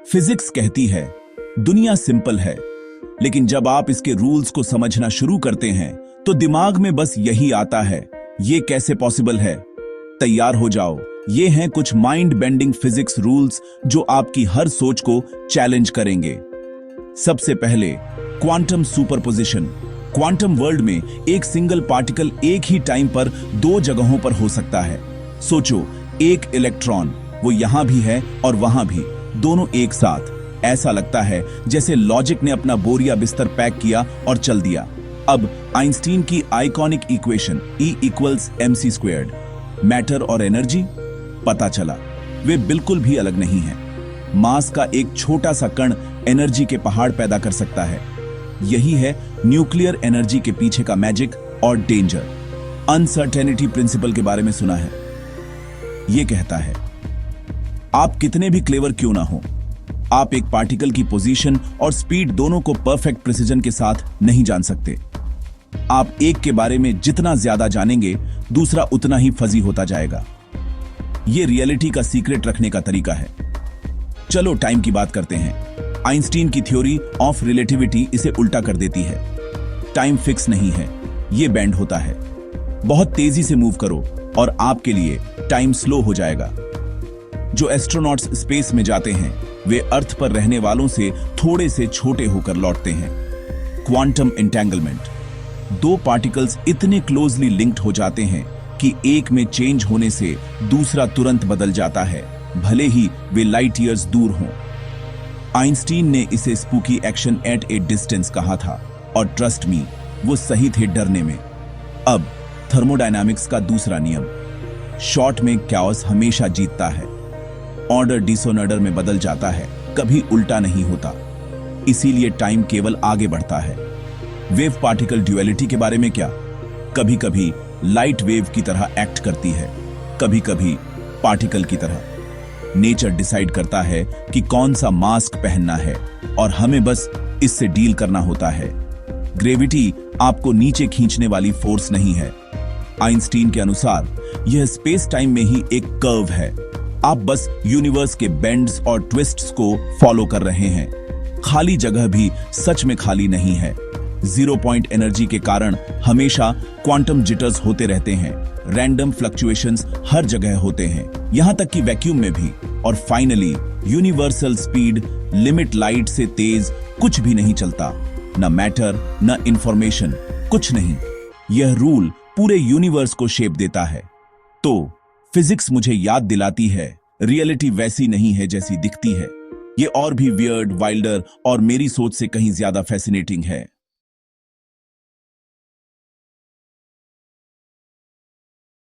Physics कहती है दुनिया सिंपल है, लेकिन जब आप इसके रूल्स को समझना शुरू करते हैं तो दिमाग में बस यही आता है, ये कैसे पॉसिबल है। तैयार हो जाओ, ये हैं कुछ माइंड बेंडिंग फिजिक्स रूल्स जो आपकी हर सोच को चैलेंज करेंगे। सबसे पहले क्वांटम सुपरपोजिशन। क्वांटम वर्ल्ड में एक सिंगल पार्टिकल एक ही टाइम पर दो जगहों पर हो सकता है। सोचो, एक इलेक्ट्रॉन, वो यहां भी है और वहां भी, दोनों एक साथ। ऐसा लगता है जैसे लॉजिक ने अपना बोरिया बिस्तर पैक किया और चल दिया। अब आइंस्टीन की iconic equation E = mc², matter और एनर्जी, पता चला वे बिल्कुल भी अलग नहीं हैं। मास का एक छोटा सा कण एनर्जी के पहाड़ पैदा कर सकता है। यही है न्यूक्लियर एनर्जी के पीछे का मैजिक और डेंजर। अनसर्टेनिटी प्रिंसिपल के बारे में सुना है? यह कहता है आप कितने भी क्लेवर क्यों ना हो, आप एक पार्टिकल की पोजीशन और स्पीड दोनों को परफेक्ट प्रिसिजन के साथ नहीं जान सकते। आप एक के बारे में जितना ज्यादा जानेंगे, दूसरा उतना ही फजी होता जाएगा। यह रियलिटी का सीक्रेट रखने का तरीका है। चलो टाइम की बात करते हैं। आइंस्टीन की थ्योरी ऑफ रिलेटिविटी इसे उल्टा कर देती है। टाइम फिक्स नहीं है, यह बेंड होता है। बहुत तेजी से मूव करो और आपके लिए टाइम स्लो हो जाएगा। जो एस्ट्रोनॉट्स स्पेस में जाते हैं वे अर्थ पर रहने वालों से थोड़े से छोटे होकर लौटते हैं। Quantum entanglement. दो पार्टिकल्स इतने क्लोजली लिंक्ड हो जाते हैं कि एक में चेंज होने से दूसरा तुरंत बदल जाता है, भले ही वे लाइट ईयर्स दूर हों। आइंस्टीन ने इसे spooky action at A distance कहा था, और ट्रस्ट मी, वो सही थे डरने में। अब थर्मोडायनामिक्स का दूसरा नियम। शॉर्ट में कैओस हमेशा जीतता है। ऑर्डर डिसऑर्डर में बदल जाता है, कभी उल्टा नहीं होता। इसीलिए टाइम केवल आगे बढ़ता है। वेव पार्टिकल ड्यूअलिटी के बारे में क्या? कभी कभी लाइट वेव की तरह एक्ट करती है, कभी कभी पार्टिकल की तरह। नेचर डिसाइड करता है कि कौन सा मास्क पहनना है और हमें बस इससे डील करना होता है। ग्रेविटी आपको नीचे खींचने वाली फोर्स नहीं है। आइंस्टीन के अनुसार यह स्पेस टाइम में ही एक कर्व है। आप बस यूनिवर्स के बेंड्स और ट्विस्ट्स को फॉलो कर रहे हैं। खाली जगह भी सच में खाली नहीं है। जीरो पॉइंट एनर्जी के कारण हमेशा क्वांटम जिटर्स होते रहते हैं। रैंडम फ्लक्चुएशंस हर जगह होते हैं, यहां तक कि वैक्यूम में भी। और finally universal speed, limit light से तेज कुछ भी नहीं चलता। न मैटर, न इंफॉर्मेशन, कुछ नहीं। यह रूल पूरे यूनिवर्स को शेप देता है। तो फिजिक्स मुझे याद दिलाती है, रियलिटी वैसी नहीं है जैसी दिखती है। ये और भी वियर्ड, वाइल्डर और मेरी सोच से कहीं ज्यादा फैसिनेटिंग है।